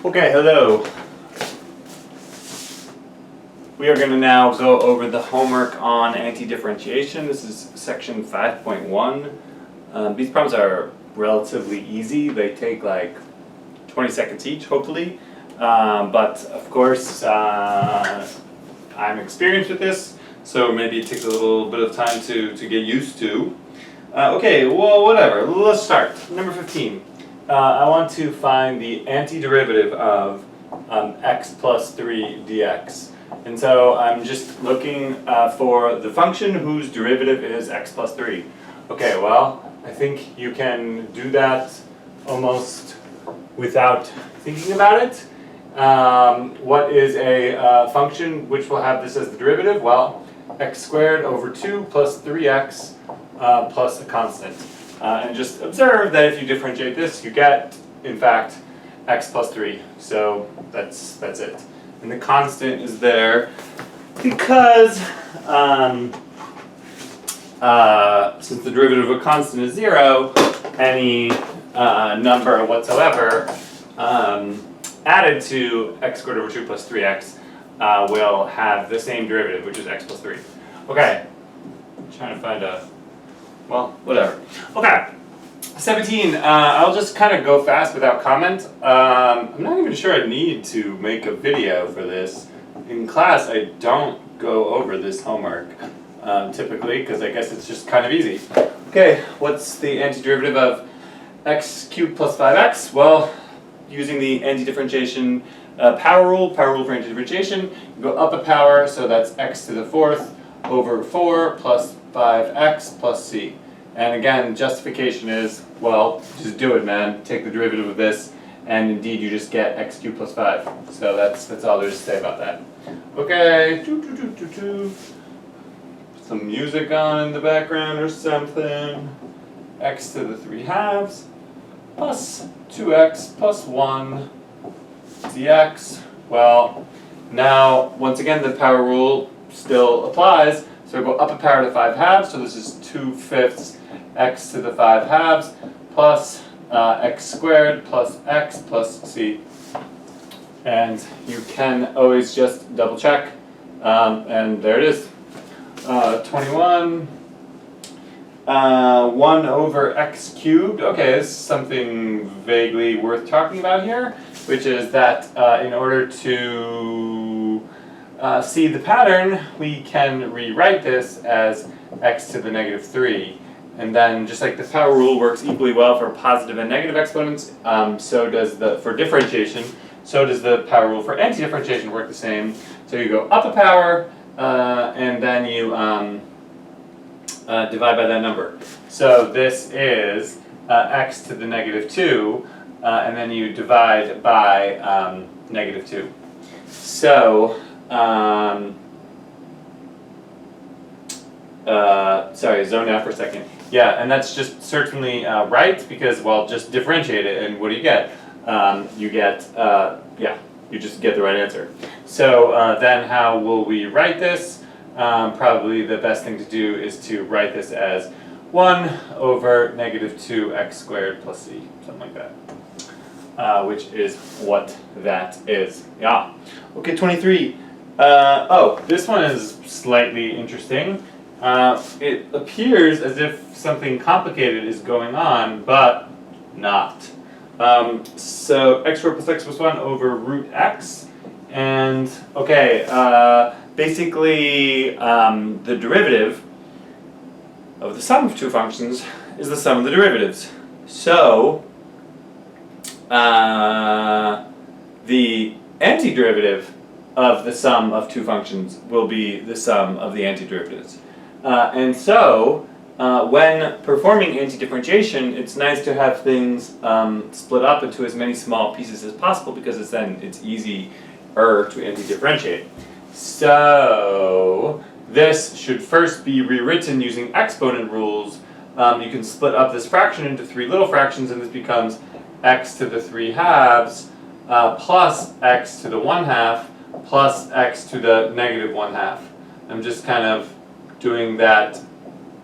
Okay, hello. We are going to now go over the homework on antidifferentiation. This is section 5.1. These problems are relatively easy. They take like 20 seconds each, hopefully. But of course, I'm experienced with this, so maybe it takes a little bit of time to get used to. Okay, well, whatever. Let's start. Number 15. I want to find the antiderivative of x plus 3 dx. And so I'm just looking for the function whose derivative is x plus 3. Okay, well, I think you can do that almost without thinking about it. What is a function which will have this as the derivative? Well, x squared over 2 plus 3x plus a constant. And just observe that if you differentiate this, you get, in fact, x plus 3. So that's it. And the constant is there because since the derivative of a constant is 0, any number whatsoever added to x squared over 2 plus 3x will have the same derivative, which is x plus 3. Okay, I'm trying to find a, well, whatever. Okay, 17, I'll just kind of go fast without comment. I'm not even sure I need to make a video for this. In class, I don't go over this homework typically, because I guess it's just kind of easy. Okay, what's the antiderivative of x cubed plus 5x? Well, using the antidifferentiation power rule for antidifferentiation, you go up a power, so that's x to the 4th over 4 plus 5x plus c. And again, justification is, well, just do it, man. Take the derivative of this, and indeed you just get x cubed plus 5. So that's all there is to say about that. Okay, Put some music on in the background or something. X to the 3 halves plus 2x plus 1 dx. Well, now, once again, the power rule still applies. So we go up a power to 5 halves, so this is 2/5 x to the 5 halves plus x squared plus x plus c. And you can always just double check, and there it is. 21, 1 over x cubed. Okay, this is something vaguely worth talking about here, which is that in order to see the pattern, we can rewrite this as x to the negative 3. And then, just like the power rule works equally well for positive and negative exponents, so does for differentiation, so does the power rule for antidifferentiation work the same. So you go up a power, and then you divide by that number. So this is x to the negative 2, and then you divide by negative 2. So, sorry, zone out for a second. Yeah, and that's just certainly right, because, well, just differentiate it, and what do you get? You get, yeah, you just get the right answer. So then how will we write this? Probably the best thing to do is to write this as 1 over negative 2x squared plus c, something like that, which is what that is. Yeah. Okay, 23. Oh, this one is slightly interesting. It appears as if something complicated is going on, but not. So x squared plus x plus 1 over root x, and okay, basically the derivative of the sum of two functions is the sum of the derivatives. So the antiderivative of the sum of two functions will be the sum of the antiderivatives. And so, when performing antidifferentiation, it's nice to have things split up into as many small pieces as possible, because it's easier to antidifferentiate. So, this should first be rewritten using exponent rules. You can split up this fraction into 3 little fractions, and this becomes x to the 3 halves plus x to the 1 half plus x to the negative 1 half. I'm just kind of doing that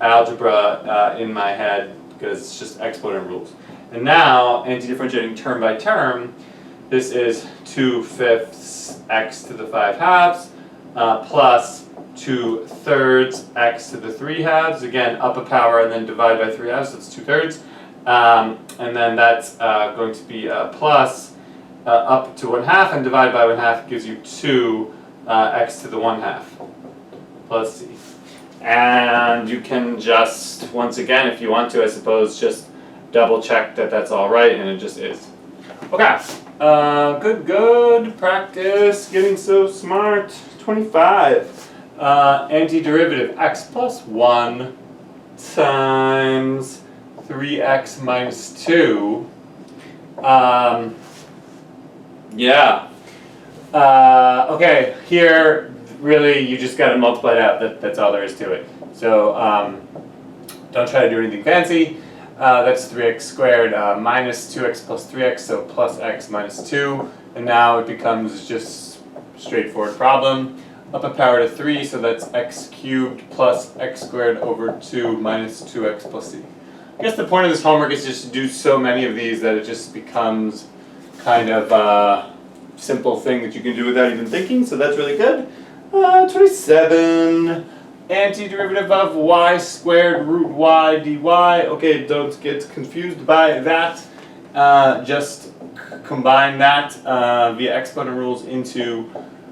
algebra in my head because it's just exponent rules. And now, antidifferentiating term by term, this is 2/5 x to the 5/2 plus 2/3 x to the 3/2. Again, up a power and then divide by 3/2, so it's 2/3. And then that's going to be plus up to 1/2 and divide by 1/2 gives you 2 x to the 1/2 plus c. And you can just, once again, if you want to, I suppose, just double check that that's all right, and it just is. Okay, good practice, getting so smart. 25, antiderivative x plus 1 times 3x minus 2. Okay, here really you just got to multiply it out. That's all there is to it. So don't try to do anything fancy. That's 3x squared minus 2x plus 3x, so plus x minus 2. And now it becomes just straightforward problem. Up a power to 3, so that's x cubed plus x squared over 2 minus 2x plus c. I guess the point of this homework is just to do so many of these that it just becomes kind of a simple thing that you can do without even thinking, so that's really good. 27, antiderivative of y squared root y dy. Okay, don't get confused by that. Just combine that via exponent rules into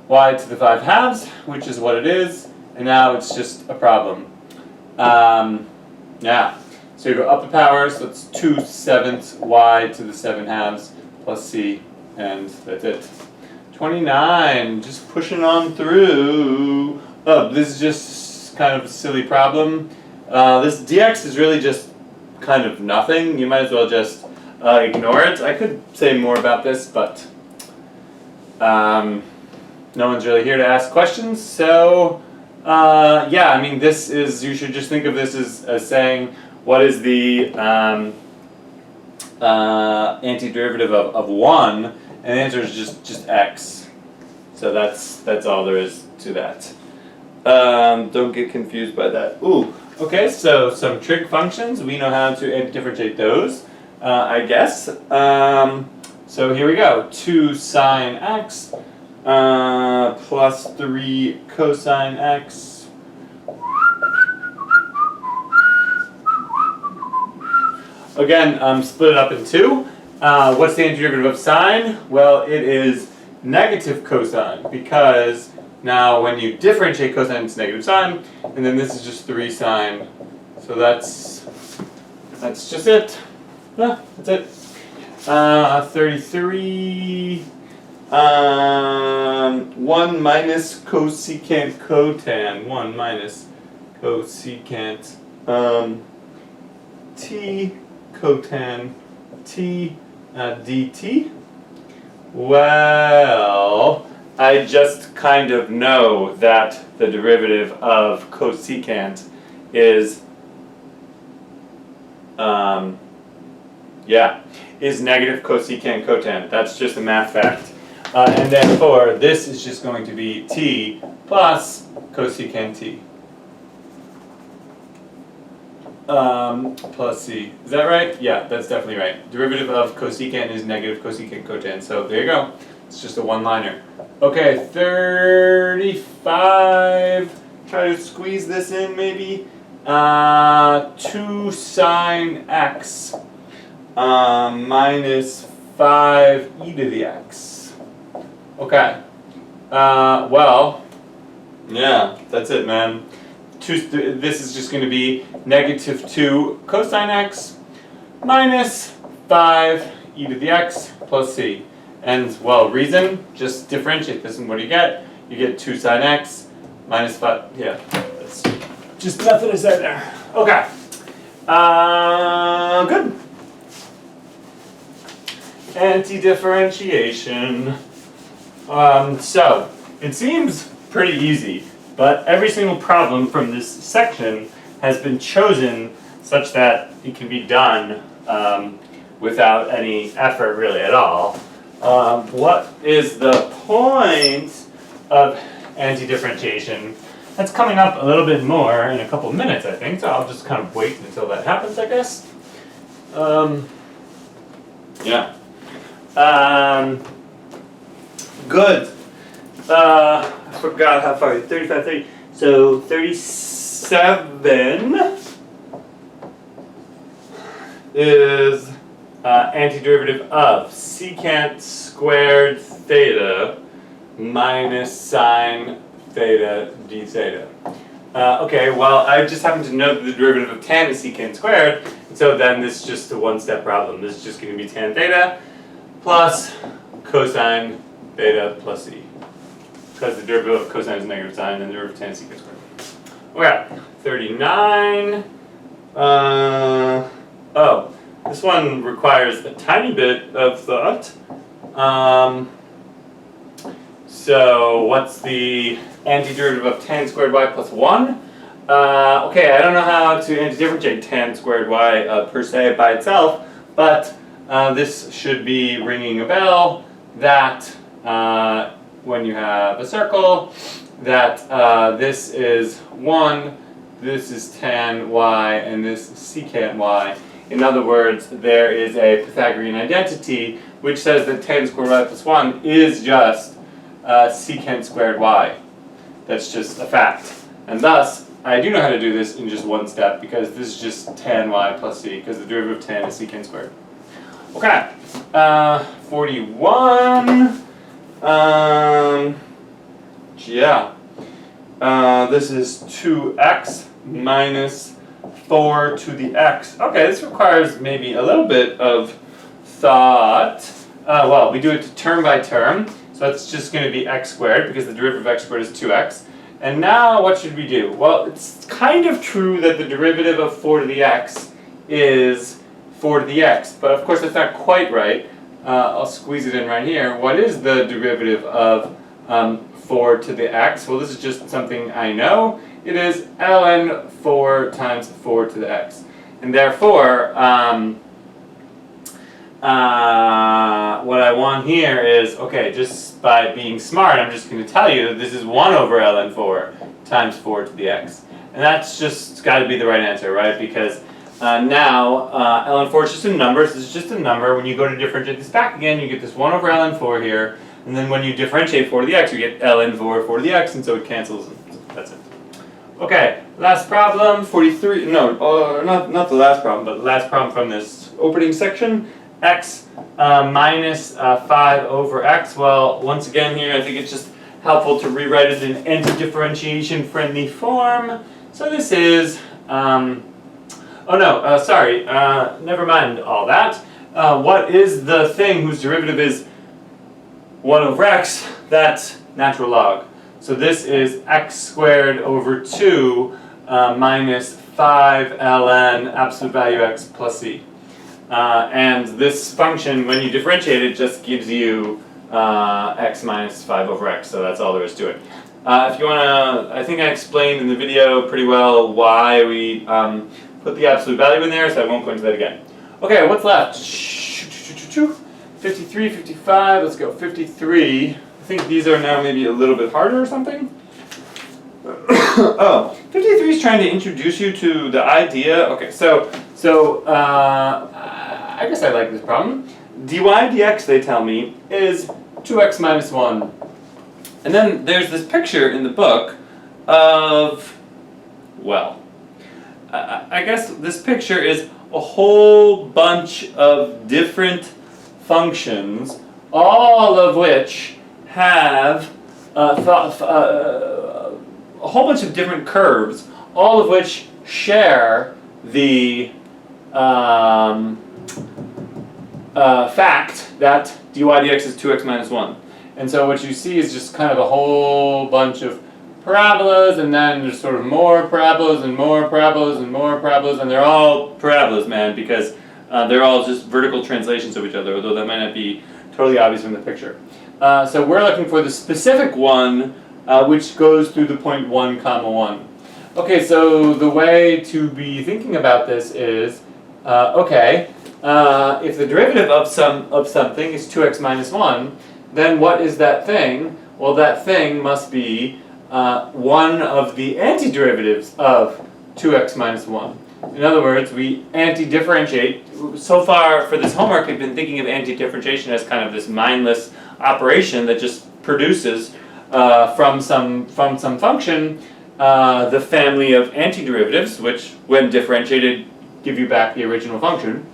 y to the 5/2, which is what it is, and now it's just a problem. So you go up a power, so it's 2/7 y to the 7/2 plus c, and that's it. 29, just pushing on through. Oh, this is just kind of a silly problem. This dx is really just kind of nothing. You might as well just ignore it. I could say more about this, but no one's really here to ask questions. So yeah, I mean, this is, you should just think of this as saying, what is the antiderivative of 1? And the answer is just x. So that's all there is to that. Don't get confused by that. Ooh, okay, so some trig functions. We know how to antidifferentiate those, I guess. So here we go. 2 sine x plus 3 cosine x. Again, split it up in 2. What's the antiderivative of sine? Well, it is negative cosine, because now when you differentiate cosine, it's negative sine, and then this is just 3 sine. So that's just it. Yeah, that's it. 33. 1 minus cosecant cotan. 1 minus cosecant t cotan t dt. Well, I just kind of know that the derivative of cosecant is is negative cosecant cotan. That's just a math fact. And therefore, this is just going to be t plus cosecant t. Plus c. Is that right? Yeah, that's definitely right. Derivative of cosecant is negative cosecant cotan. So there you go. It's just a one-liner. Okay, 35. Try to squeeze this in maybe. 2 sine x minus 5 e to the x. Okay. Well, yeah, that's it, man. This is just going to be negative 2 cosine x minus 5 e to the x plus c. And, well, reason, just differentiate this, and what do you get? You get 2 sine x minus 5. Yeah, that's just nothing to say there. Okay. Good. Antidifferentiation. So, it seems pretty easy, but every single problem from this section has been chosen such that it can be done without any effort really at all. What is the point of antidifferentiation? That's coming up a little bit more in a couple minutes, I think, so I'll just kind of wait until that happens, I guess. Yeah. Good. I forgot how far. 35, 30. So 37 is antiderivative of secant squared theta minus sine theta d theta. Okay, well, I just happen to know that the derivative of tan is secant squared, and so then this is just a one-step problem. This is just going to be tan theta plus cosine theta plus c. Because the derivative of cosine is negative sine, and the derivative of tan is secant squared. Okay, 39. Oh, this one requires a tiny bit of thought. So what's the antiderivative of tan squared y plus 1? Okay, I don't know how to antidifferentiate tan squared y per se by itself, but this should be ringing a bell that when you have a circle, that this is 1, this is tan y, and this is secant y. In other words, there is a Pythagorean identity which says that tan squared y plus 1 is just secant squared y. That's just a fact. And thus, I do know how to do this in just one step because this is just tan y plus c, because the derivative of tan is secant squared. Okay, 41. Yeah. This is 2x minus 4 to the x. Okay, this requires maybe a little bit of thought. Well, we do it term by term. So that's just going to be x squared, because the derivative of x squared is 2x. And now what should we do? Well, it's kind of true that the derivative of 4 to the x is 4 to the x. But of course that's not quite right. I'll squeeze it in right here. What is the derivative of 4 to the x? Well, this is just something I know. It is ln 4 times 4 to the x. And therefore, what I want here is, okay, just by being smart, I'm just going to tell you that this is 1 over ln 4 times 4 to the x. And that's just got to be the right answer, right? Because now, ln 4 is just a number. So this is just a number. When you go to differentiate this back again, you get this 1 over ln 4 here. And then when you differentiate 4 to the x, you get ln 4 to the x, and so it cancels. And that's it. Okay, last problem, 43. No, not the last problem, but the last problem from this opening section. X minus 5 over x. Well, once again here, I think it's just helpful to rewrite it in antidifferentiation friendly form. So this is, never mind all that. What is the thing whose derivative is 1 over x? That's natural log. So this is x squared over 2 minus 5 ln absolute value x plus c. And this function, when you differentiate it, just gives you x minus 5 over x, so that's all there is to it. If you want to, I think I explained in the video pretty well why we put the absolute value in there, so I won't go into that again. Okay, what's left? 53, 55, let's go 53. I think these are now maybe a little bit harder or something. Oh, 53 is trying to introduce you to the idea. Okay, so I guess I like this problem. dy dx, they tell me, is 2x minus 1. And then there's this picture in the book of, well, I guess this picture is a whole bunch of different functions, all of which have a whole bunch of different curves, all of which share the fact that dy dx is 2x minus 1. And so what you see is just kind of a whole bunch of parabolas, and then there's sort of more parabolas and more parabolas and more parabolas, and they're all parabolas, man, because they're all just vertical translations of each other, although that might not be totally obvious from the picture. So we're looking for the specific one which goes through the point 1, comma 1. Okay, so the way to be thinking about this is, if the derivative of something is 2x minus 1, then what is that thing? Well, that thing must be one of the antiderivatives of 2x minus 1. In other words, we anti-differentiate. So far for this homework, we've been thinking of anti-differentiation as kind of this mindless operation that just produces from some function the family of antiderivatives, which, when differentiated, give you back the original function.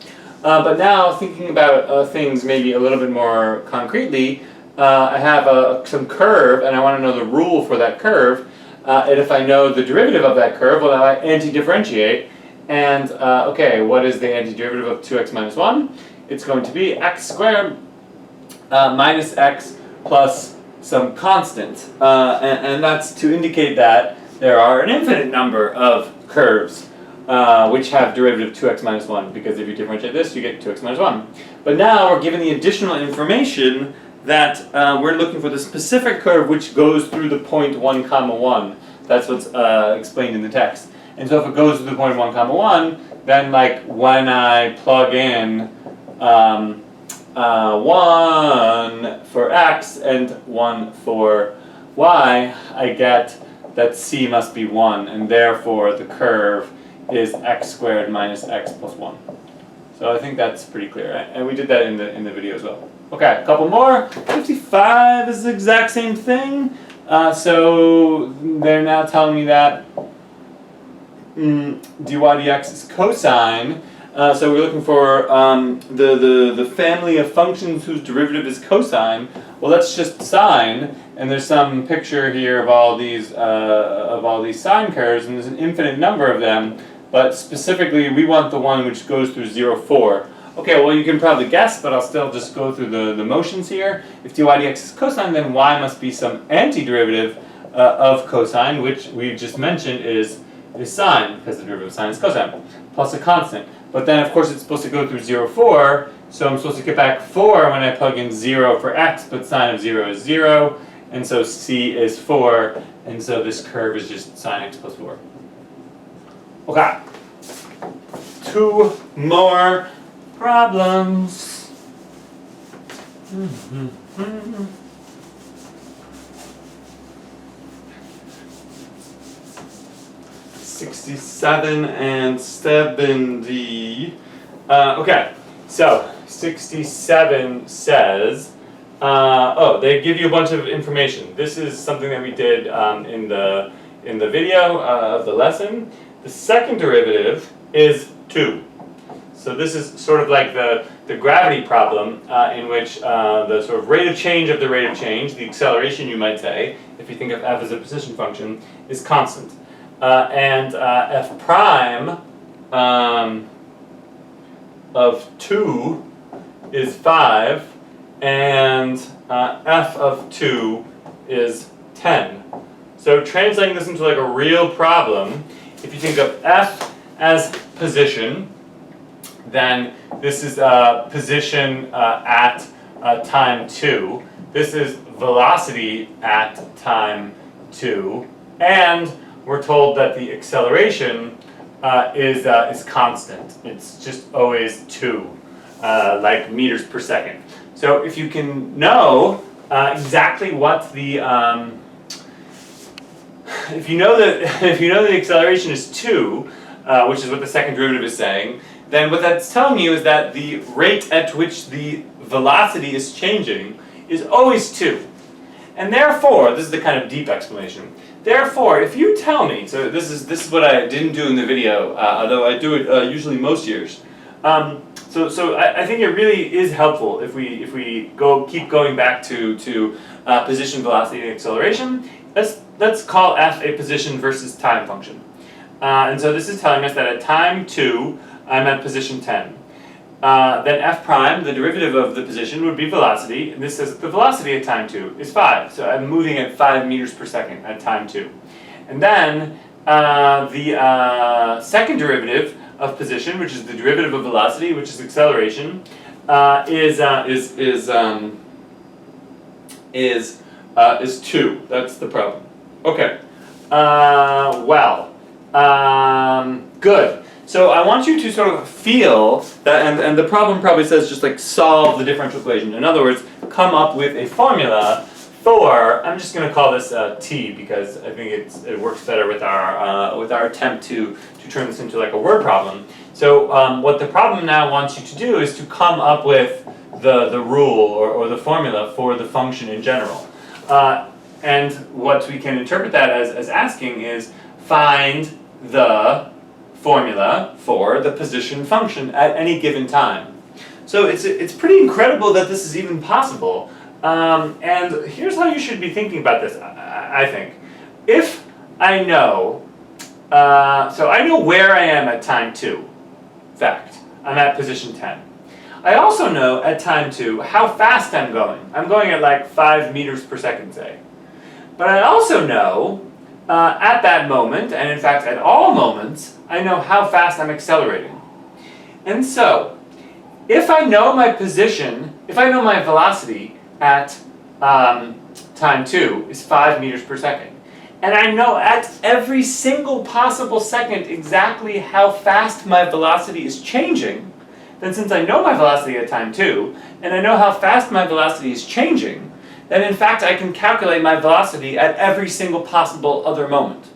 But now, thinking about things maybe a little bit more concretely, I have some curve, and I want to know the rule for that curve. And if I know the derivative of that curve, well, now I antidifferentiate. And, okay, what is the antiderivative of 2x minus 1? It's going to be x squared minus x plus some constant. And that's to indicate that there are an infinite number of curves which have derivative 2x minus 1, because if you differentiate this, you get 2x minus 1. But now we're given the additional information that we're looking for the specific curve which goes through the point 1 comma 1. That's what's explained in the text. And so if it goes through the point 1 comma 1, then like when I plug in 1 for x and 1 for y, I get that c must be 1, and therefore the curve is x squared minus x plus 1. So I think that's pretty clear, and we did that in the video as well. Okay, a couple more. 55 is the exact same thing. So they're now telling me that dy dx is cosine. So we're looking for the family of functions whose derivative is cosine. Well, that's just sine, and there's some picture here of all these sine curves, and there's an infinite number of them. But specifically, we want the one which goes through 0, 4. Okay, well, you can probably guess, but I'll still just go through the motions here. If dy dx is cosine, then y must be some antiderivative of cosine, which we just mentioned is sine, because the derivative of sine is cosine, plus a constant. But then, of course, it's supposed to go through 0, 4, so I'm supposed to get back 4 when I plug in 0 for x, but sine of 0 is 0, and so c is 4, and so this curve is just sine x plus 4. Okay, 2 more problems. 67 and 70. Okay, so 67 says, they give you a bunch of information. This is something that we did in the video of the lesson. The second derivative is 2. So this is sort of like the gravity problem in which the sort of rate of change of the rate of change, the acceleration you might say, if you think of f as a position function, is constant. And f prime of 2 is 5, and f of 2 is 10. So translating this into like a real problem, if you think of f as position, then this is position at time 2. This is velocity at time 2, and we're told that the acceleration is constant. It's just always 2, like meters per second. So if you can know exactly what the if you know the acceleration is 2, which is what the second derivative is saying, then what that's telling you is that the rate at which the velocity is changing is always 2. And therefore, this is the kind of deep explanation. Therefore, if you tell me, so this is what I didn't do in the video, although I do it usually most years. So I think it really is helpful if we keep going back to position, velocity, and acceleration. Let's call f a position versus time function. And so this is telling us that at time 2, I'm at position 10. Then f prime, the derivative of the position, would be velocity. And this says that the velocity at time 2 is 5. So I'm moving at 5 meters per second at time 2. And then the second derivative of position, which is the derivative of velocity, which is acceleration, is 2. That's the problem. Okay. Good. So I want you to sort of feel that, and the problem probably says just like solve the differential equation. In other words, come up with a formula for, I'm just going to call this t because I think it works better with our attempt to turn this into like a word problem. So what the problem now wants you to do is to come up with the rule or the formula for the function in general. And what we can interpret that as asking is find the formula for the position function at any given time. So it's pretty incredible that this is even possible. And here's how you should be thinking about this, I think. If I know, so I know where I am at time 2, fact, I'm at position 10. I also know at time 2 how fast I'm going. I'm going at like 5 meters per second, say. But I also know at that moment, and in fact at all moments, I know how fast I'm accelerating. And so, if I know my position, if I know my velocity at time 2 is 5 meters per second, and I know at every single possible second exactly how fast my velocity is changing, then since I know my velocity at time 2, and I know how fast my velocity is changing, then in fact I can calculate my velocity at every single possible other moment.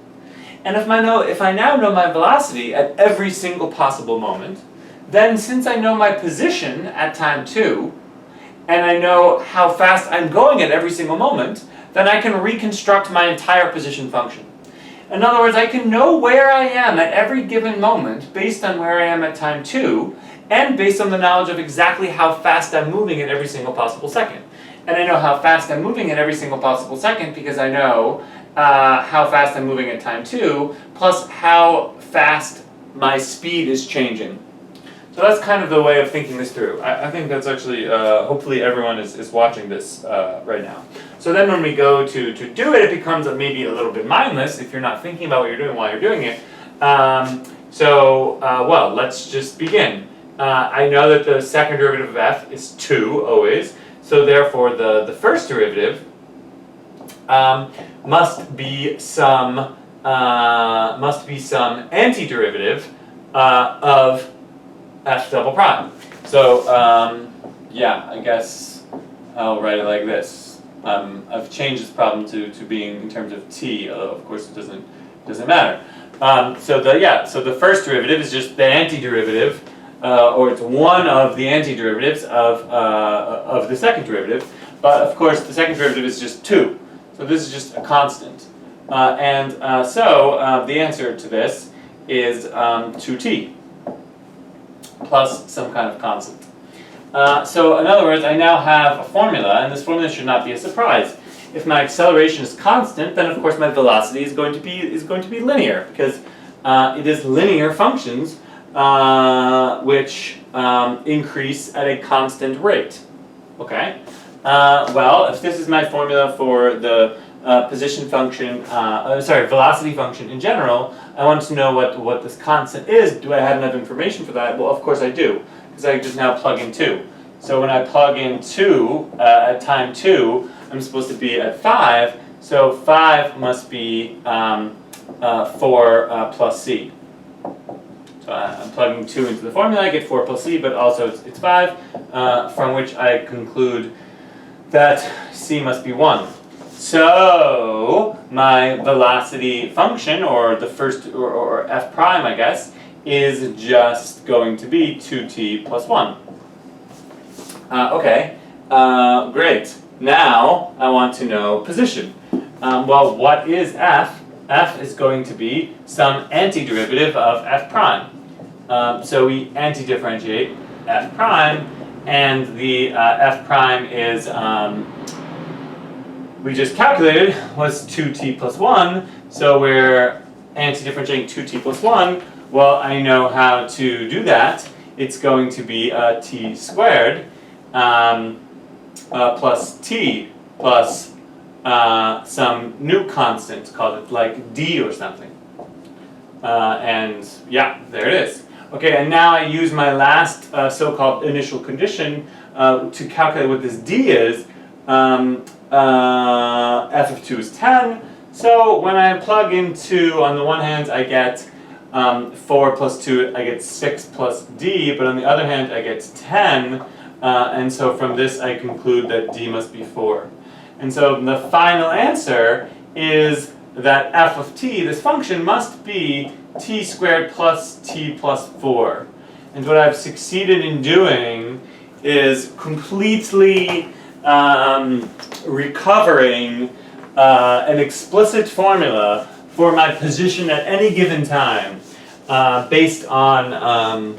And if I now know my velocity at every single possible moment, then since I know my position at time 2, and I know how fast I'm going at every single moment, then I can reconstruct my entire position function. In other words, I can know where I am at every given moment based on where I am at time 2, and based on the knowledge of exactly how fast I'm moving at every single possible second. And I know how fast I'm moving at every single possible second because I know how fast I'm moving at time 2, plus how fast my speed is changing. So that's kind of the way of thinking this through. I think that's actually, hopefully everyone is watching this right now. So then when we go to do it, it becomes maybe a little bit mindless if you're not thinking about what you're doing while you're doing it. Well, let's just begin. I know that the second derivative of f is 2 always, so therefore the first derivative must be some antiderivative of f double prime. So yeah, I guess I'll write it like this. I've changed this problem to being in terms of t, although of course it doesn't matter. So the first derivative is just the antiderivative, or it's one of the antiderivatives of the second derivative. But of course the second derivative is just 2. So this is just a constant. So the answer to this is 2t plus some kind of constant. So in other words, I now have a formula, and this formula should not be a surprise. If my acceleration is constant, then of course my velocity is going to be linear, because it is linear functions which increase at a constant rate. Okay. Well, if this is my formula for the position function, velocity function in general, I want to know what this constant is. Do I have enough information for that? Well, of course I do, because I just now plug in 2. So when I plug in 2 at time 2, I'm supposed to be at 5, so 5 must be 4 plus c. So I'm plugging 2 into the formula, I get 4 plus c, but also it's 5, from which I conclude that c must be 1. So my velocity function, or the first, or f prime, I guess, is just going to be 2t plus 1. Okay, great. Now I want to know position. Well, what is f? F is going to be some antiderivative of f prime. So we antidifferentiate f prime, and the f prime is, we just calculated, was 2t plus 1, so we're antidifferentiating 2t plus 1. Well, I know how to do that. It's going to be t squared plus t plus some new constant, called it like d or something. And yeah, there it is. Okay, and now I use my last so-called initial condition to calculate what this d is. F of 2 is 10. So when I plug in 2, on the one hand I get 4 plus 2, I get 6 plus d, but on the other hand I get 10, and so from this I conclude that d must be 4. And so the final answer is that f of t, this function, must be t squared plus t plus 4. And what I've succeeded in doing is completely recovering an explicit formula for my position at any given time based on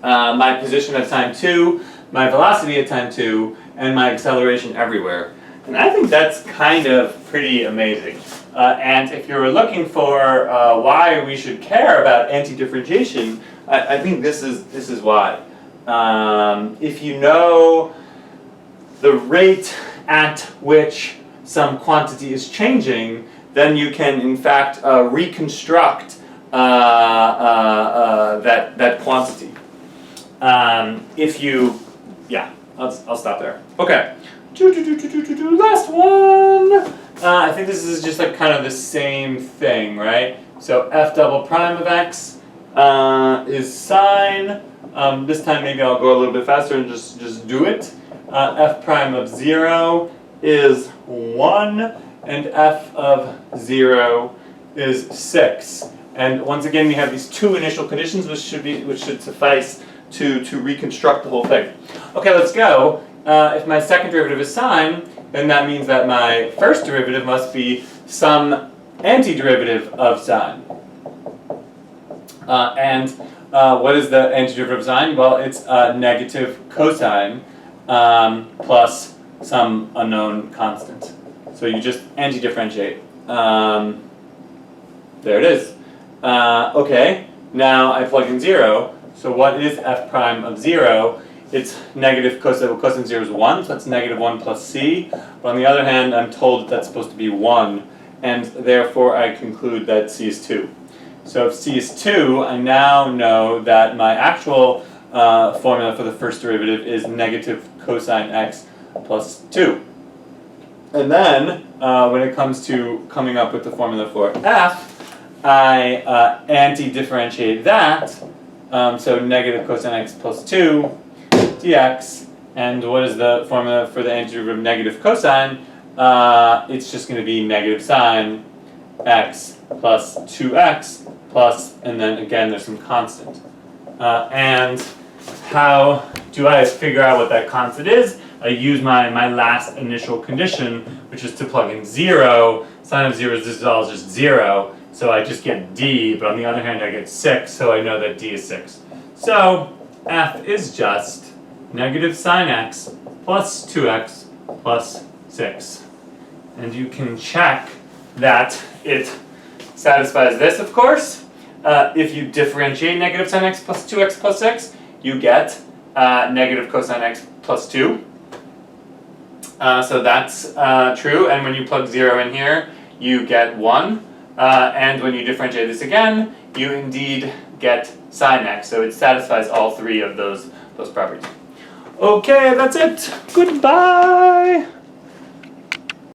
my position at time 2, my velocity at time 2, and my acceleration everywhere. And I think that's kind of pretty amazing. And if you're looking for why we should care about antidifferentiation, I think this is why. If you know the rate at which some quantity is changing, then you can in fact reconstruct that quantity. If you, yeah, I'll stop there. Okay. Last one. I think this is just like kind of the same thing, right? So f double prime of x is sine. This time maybe I'll go a little bit faster and just do it. F prime of 0 is 1, and f of 0 is 6. And once again, we have these two initial conditions which should suffice to reconstruct the whole thing. Okay, let's go. If my second derivative is sine, then that means that my first derivative must be some antiderivative of sine. And what is the antiderivative of sine? Well, it's negative cosine plus some unknown constant. So you just antidifferentiate. There it is. Okay, now I plug in 0. So what is f prime of 0? It's negative cosine. Well, cosine 0 is 1, so that's negative 1 plus c. But on the other hand, I'm told that that's supposed to be 1, and therefore I conclude that c is 2. So if c is 2, I now know that my actual formula for the first derivative is negative cosine x plus 2. And then, when it comes to coming up with the formula for f, I anti-differentiate that. So negative cosine x plus 2 dx, and what is the formula for the antiderivative of negative cosine? It's just going to be negative sine x plus 2x plus, and then again there's some constant. And how do I figure out what that constant is? I use my last initial condition, which is to plug in 0. Sine of 0 is all just 0, so I just get d, but on the other hand I get 6, so I know that d is 6. So f is just negative sine x plus 2x plus 6. And you can check that it satisfies this, of course. If you differentiate negative sine x plus 2x plus 6, you get negative cosine x plus 2. So that's true, and when you plug 0 in here, you get 1. And when you differentiate this again, you indeed get sine x. So it satisfies all three of those properties. Okay, that's it. Goodbye.